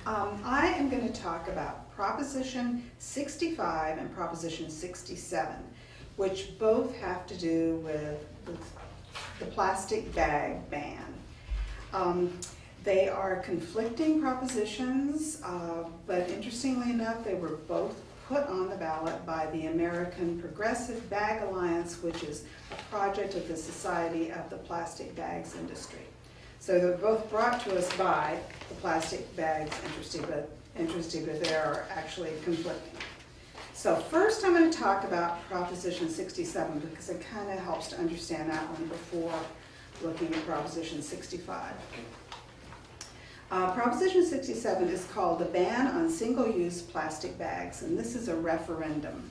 I am going to talk about Proposition 65 and Proposition 67, which both have to do with the plastic bag ban. They are conflicting propositions, but interestingly enough, they were both put on the ballot by the American Progressive Bag Alliance, which is a project of the Society of the Plastic Bags Industry. So they're both brought to us by the plastic bags industry, but they are actually conflicting. So first I'm going to talk about Proposition 67 because it kind of helps to understand that one before looking at Proposition 65. Proposition 67 is called the Ban on Single-Use Plastic Bags, and this is a referendum.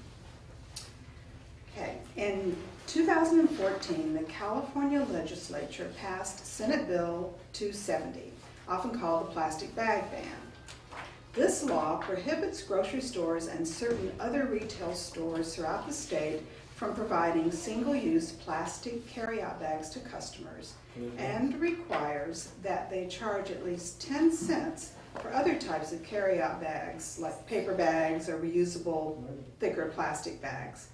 Okay, in 2014, the California legislature passed Senate Bill 270, often called the plastic bag ban. This law prohibits grocery stores and certain other retail stores throughout the state from providing single-use plastic carryout bags to customers and requires that they charge at least 10 cents for other types of carryout bags like paper bags or reusable thicker plastic bags.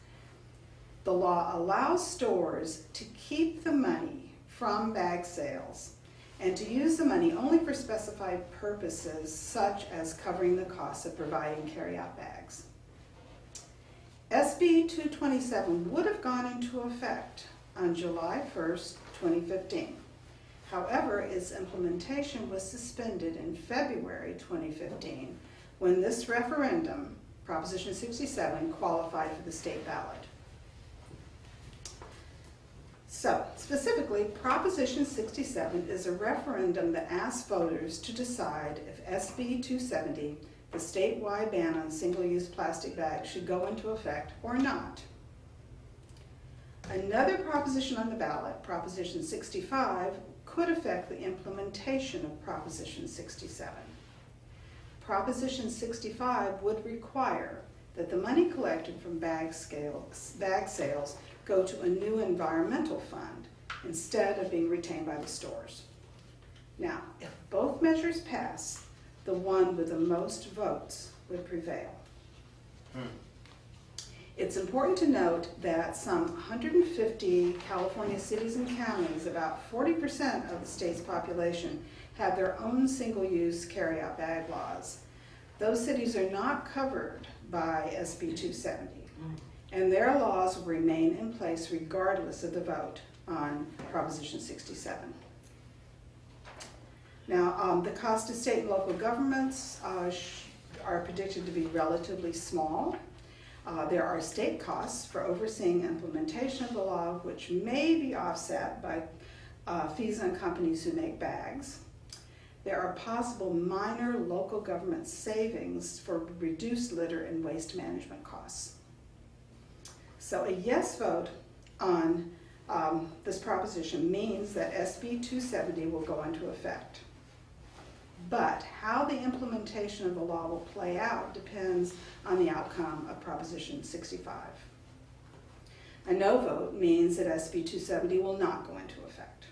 The law allows stores to keep the money from bag sales and to use the money only for specified purposes such as covering the costs of providing carryout bags. SB 227 would have gone into effect on July 1st, 2015. However, its implementation was suspended in February 2015 when this referendum, Proposition 67, qualified for the state ballot. So, specifically, Proposition 67 is a referendum that asks voters to decide if SB 270, the statewide ban on single-use plastic bags, should go into effect or not. Another proposition on the ballot, Proposition 65, could affect the implementation of Proposition 67. Proposition 65 would require that the money collected from bag sales go to a new environmental fund instead of being retained by the stores. Now, if both measures pass, the one with the most votes would prevail. It's important to note that some 150 California cities and counties, about 40% of the state's population, have their own single-use carryout bag laws. Those cities are not covered by SB 270, and their laws will remain in place regardless of the vote on Proposition 67. Now, the cost to state and local governments are predicted to be relatively small. There are state costs for overseeing implementation of the law, which may be offset by fees on companies who make bags. There are possible minor local government savings for reduced litter and waste management costs. So a yes vote on this proposition means that SB 270 will go into effect. But how the implementation of the law will play out depends on the outcome of Proposition 65. A no vote means that SB 270 will not go into effect.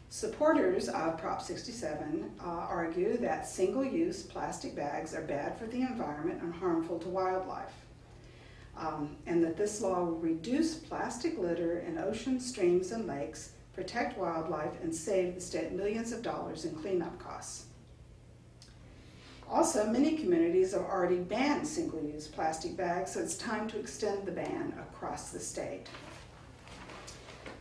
Supporters of Prop 67 argue that single-use plastic bags are bad for the environment and harmful to wildlife, and that this law will reduce plastic litter in oceans, streams, and lakes, protect wildlife, and save the state millions of dollars in cleanup costs. Also, many communities have already banned single-use plastic bags, so it's time to extend the ban across the state.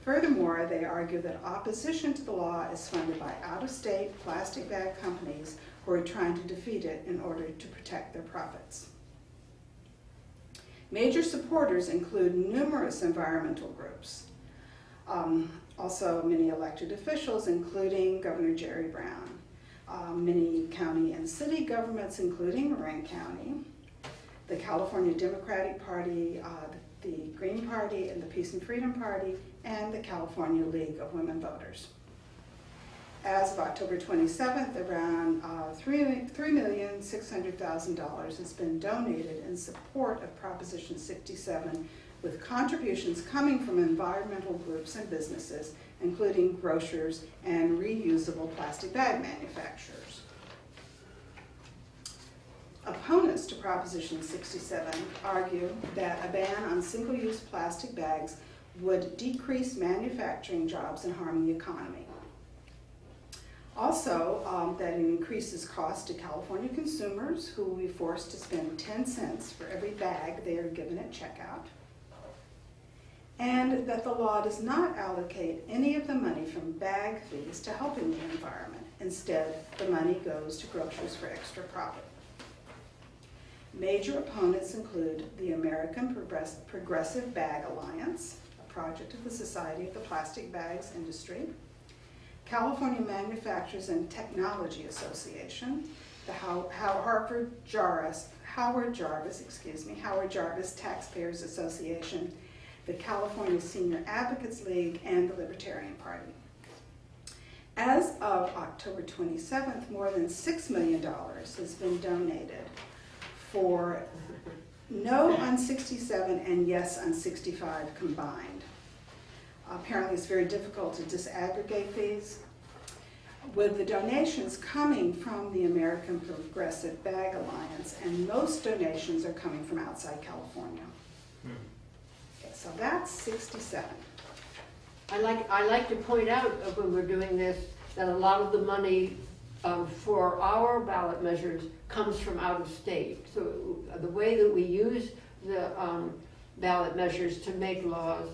Furthermore, they argue that opposition to the law is funded by out-of-state plastic bag companies who are trying to defeat it in order to protect their profits. Major supporters include numerous environmental groups. Also many elected officials, including Governor Jerry Brown, many county and city governments, including Marin County, the California Democratic Party, the Green Party, and the Peace and Freedom Party, and the California League of Women Voters. As of October 27th, around $3,600,000 has been donated in support of Proposition 67, with contributions coming from environmental groups and businesses, including grocers and reusable plastic bag manufacturers. Opponents to Proposition 67 argue that a ban on single-use plastic bags would decrease manufacturing jobs and harm the economy. Also, that it increases cost to California consumers who will be forced to spend 10 cents for every bag they are given at checkout. And that the law does not allocate any of the money from bag fees to helping the environment. Instead, the money goes to grocers for extra profit. Major opponents include the American Progressive Bag Alliance, a project of the Society of the Plastic Bags Industry, California Manufacturers and Technology Association, the Howard Jarvis Taxpayers Association, the California Senior Advocates League, and the Libertarian Party. As of October 27th, more than $6 million has been donated for no on 67 and yes on 65 combined. Apparently it's very difficult to disaggregate these. With the donations coming from the American Progressive Bag Alliance, and most donations are coming from outside California. Okay, so that's 67. I like to point out when we're doing this that a lot of the money for our ballot measures comes from out of state. So the way that we use the ballot measures to make laws,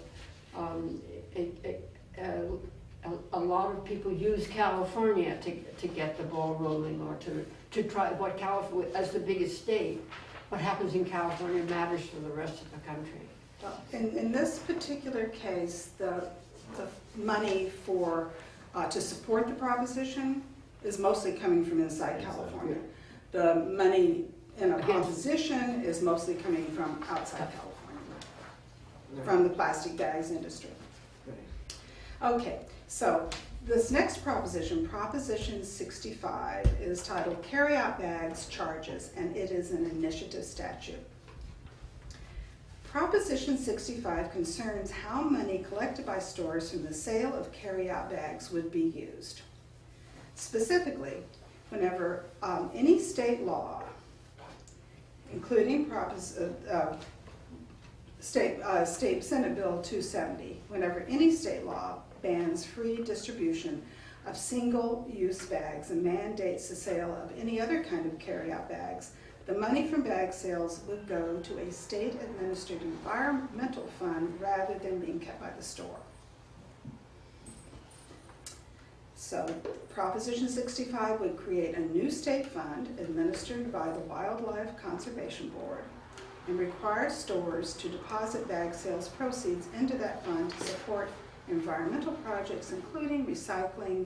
a lot of people use California to get the ball rolling, or to try what California, as the biggest state, what happens in California matters for the rest of the country. Well, in this particular case, the money for to support the proposition is mostly coming from inside California. The money in opposition is mostly coming from outside California, from the plastic bags industry. Okay, so this next proposition, Proposition 65, is titled Carryout Bags Charges, and it is an initiative statute. Proposition 65 concerns how money collected by stores from the sale of carryout bags would be used. Specifically, whenever any state law, including State Senate Bill 270, whenever any state law bans free distribution of single-use bags and mandates the sale of any other kind of carryout bags, the money from bag sales would go to a state-administered environmental fund rather than being kept by the store. So Proposition 65 would create a new state fund administered by the Wildlife Conservation Board and require stores to deposit bag sales proceeds into that fund to support environmental projects including recycling,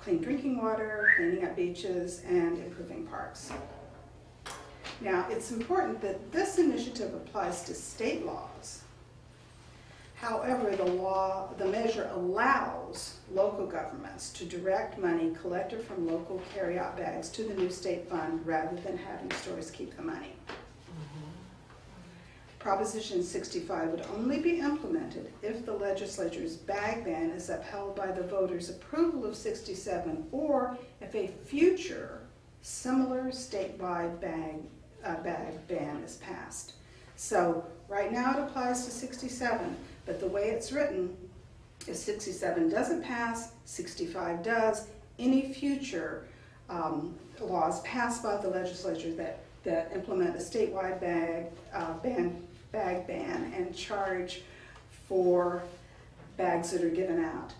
clean drinking water, cleaning up beaches, and improving parks. Now, it's important that this initiative applies to state laws. However, the measure allows local governments to direct money collected from local carryout bags to the new state fund rather than having stores keep the money. Proposition 65 would only be implemented if the legislature's bag ban is upheld by the voters' approval of 67, or if a future similar statewide bag ban is passed. So right now it applies to 67, but the way it's written, if 67 doesn't pass, 65 does. Any future laws passed by the legislature that implement a statewide bag ban and charge for bags that are given out,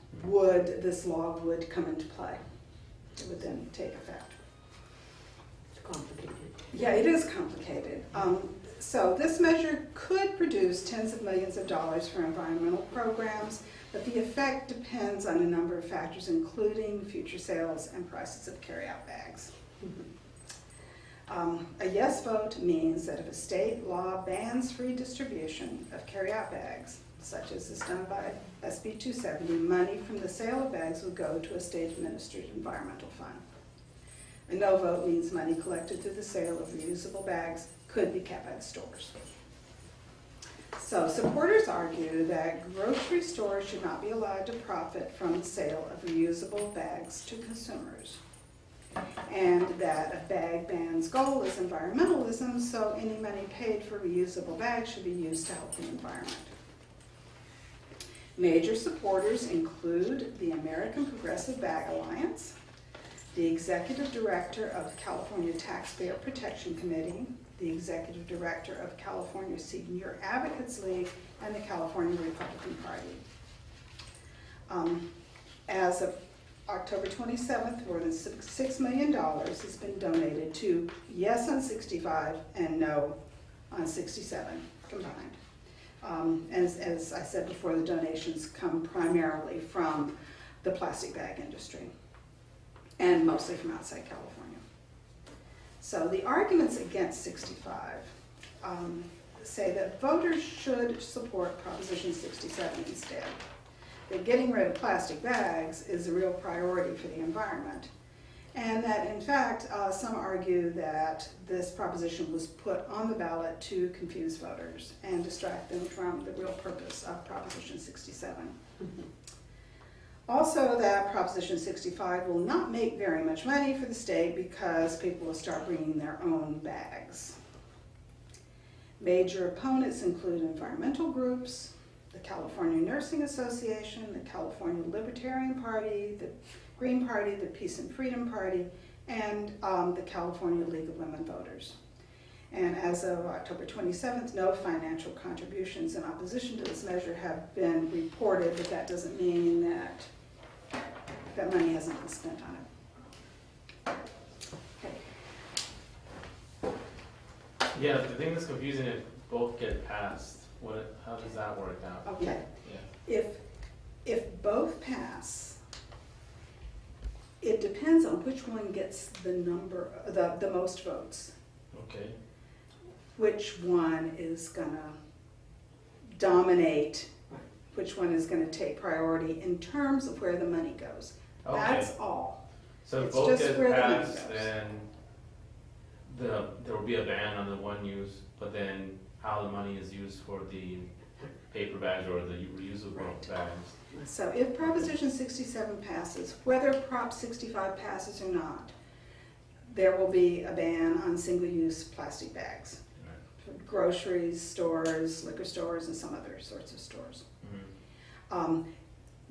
this law would come into play. It would then take effect. It's complicated. Yeah, it is complicated. So this measure could produce tens of millions of dollars for environmental programs, but the effect depends on a number of factors, including future sales and prices of carryout bags. A yes vote means that if a state law bans free distribution of carryout bags, such as is done by SB 270, money from the sale of bags would go to a state-administered environmental fund. A no vote means money collected through the sale of reusable bags could be kept at stores. So supporters argue that grocery stores should not be allowed to profit from the sale of reusable bags to consumers. and that a bag ban's goal is environmentalism, so any money paid for reusable bags should be used to help the environment. Major supporters include the American Progressive Bag Alliance, the Executive Director of the California Taxpayer Protection Committee, the Executive Director of California Senior Advocates League, and the California Republican Party. As of October 27th, more than $6 million has been donated to yes on 65 and no on 67 combined. As I said before, the donations come primarily from the plastic bag industry and mostly from outside California. So the arguments against 65 say that voters should support Proposition 67 instead. That getting rid of plastic bags is a real priority for the environment. And that, in fact, some argue that this proposition was put on the ballot to confuse voters and distract them from the real purpose of Proposition 67. Also, that Proposition 65 will not make very much money for the state because people will start bringing their own bags. Major opponents include environmental groups, the California Nursing Association, the California Libertarian Party, the Green Party, the Peace and Freedom Party, and the California League of Women Voters. And as of October 27th, no financial contributions in opposition to this measure have been reported, but that doesn't mean that that money hasn't been spent on it. Okay. Yeah, the thing that's confusing if both get passed, how does that work out? Okay. Yeah. If both pass, it depends on which one gets the most votes. Okay. Which one is gonna dominate, which one is gonna take priority in terms of where the money goes. Okay. That's all. So if It's both just get where the money passed, goes. then there will be a ban on the one use, but then how the money is used for the paper bags or the reusable bags. So if Proposition 67 passes, whether Prop 65 passes or not, there will be a ban on single-use plastic bags. Right. For groceries, stores, liquor stores, and some other sorts of stores. Mm-hmm.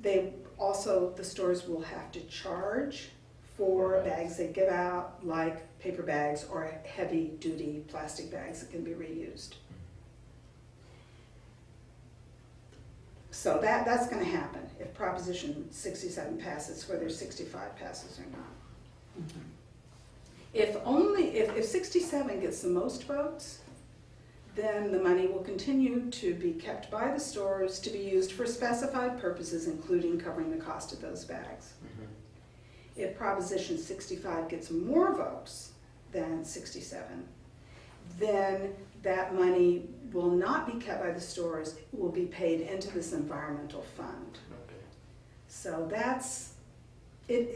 The stores will have to charge for bags they give out, like paper bags or heavy-duty plastic bags that can be reused. So that's going to happen if Proposition 67 passes, whether 65 passes or not. Mm-hmm. If 67 gets the most votes, then the money will continue to be kept by the stores to be used for specified purposes, including covering the cost of those bags. Mm-hmm. If Proposition 65 gets more votes than 67, then that money will not be kept by the stores, it will be paid into this environmental fund. Okay. So it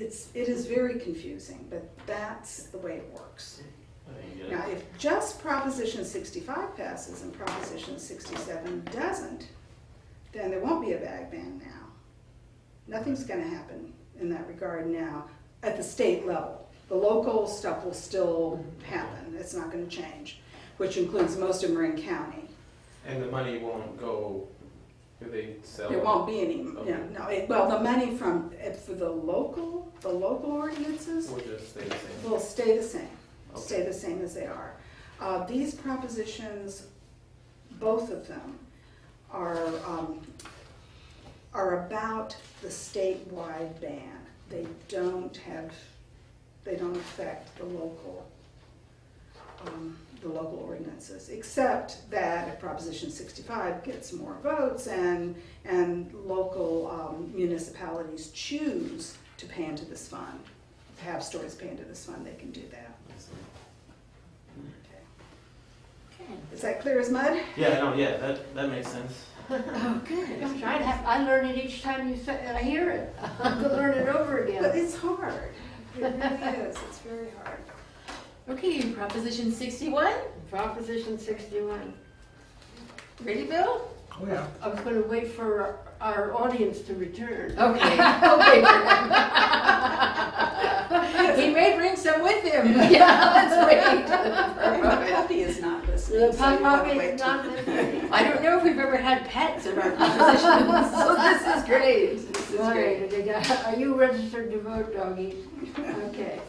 is very confusing, but that's the way it works. I think you get Now, it. if just Proposition 65 passes and Proposition 67 doesn't, then there won't be a bag ban now. Nothing's going to happen in that regard now at the state level. The local stuff will still happen. It's not going to change, which includes most of Marin County. And the money won't go, do they sell? There won't be any, Okay. well, the money for the local ordinances Will just stay the same? will stay the same, Okay. stay the same as they are. These propositions, both of them, are about the statewide ban. They don't affect the local ordinances, except that if Proposition 65 gets more votes and local municipalities choose to pay into this fund, to have stores pay into this fund, they can do that. I see. Okay. Is that clear as mud? Yeah, no, yeah, that makes sense. Oh, good. Gosh, I learn it each time I hear it. I could learn it over But again. it's hard. It really is. It's very hard. Okay, Proposition 61. Proposition 61. Ready, Bill? Oh, yeah. I was going to wait for our audience to return. Okay. Okay. He may bring with him. Yeah, that's And the great. puppy is not listening. The so you wanna puppy wait is till- not listening. I don't know if we've ever had pets in our propositions, so this is great. This is great. Right, are you registered to vote, doggy? Okay.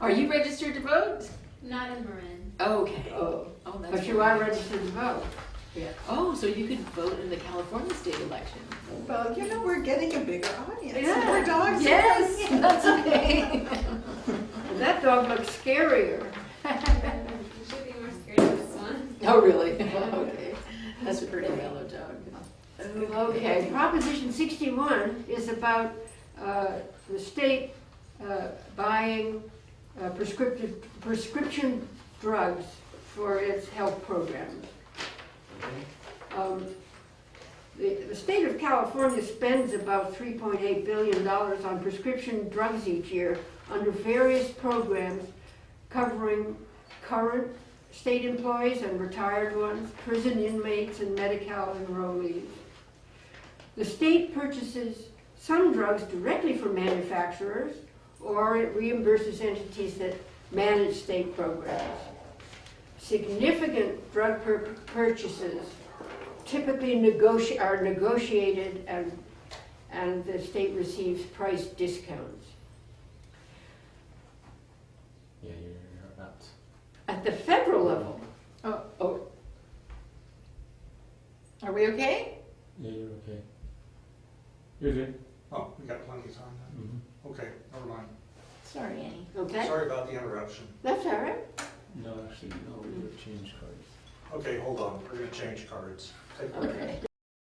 Are you registered to vote? Not in Marin. Okay. Oh, Oh, that's but you are registered to vote. Oh, so you could vote in the California state election. Well, you know, we're getting a bigger audience. Yeah. More dogs. Yes, that's okay. And that dog looks scarier. You should be more scared of this one. Oh, really? Okay. That's a pretty mellow dog. Okay, Proposition 61 is about the state buying prescription drugs for its health programs. The state of California spends about $3.8 billion on prescription drugs each year under various programs covering current state employees and retired ones, prison inmates, and Medi-Cal enrollees. The state purchases some drugs directly from manufacturers, or it reimburses entities that manage state programs. Significant drug purchases typically are negotiated and the state receives price discounts. Yeah, you're not. At the federal level, Are we okay? Yeah, you're okay. You're good. Oh, we got plenty of time then? Mm-hmm. Okay, never mind. Sorry, Annie. okay? Sorry about the interruption. That's all right. No, actually, no, we would change cards. Okay, hold on, we're gonna change cards. Take a break. Okay.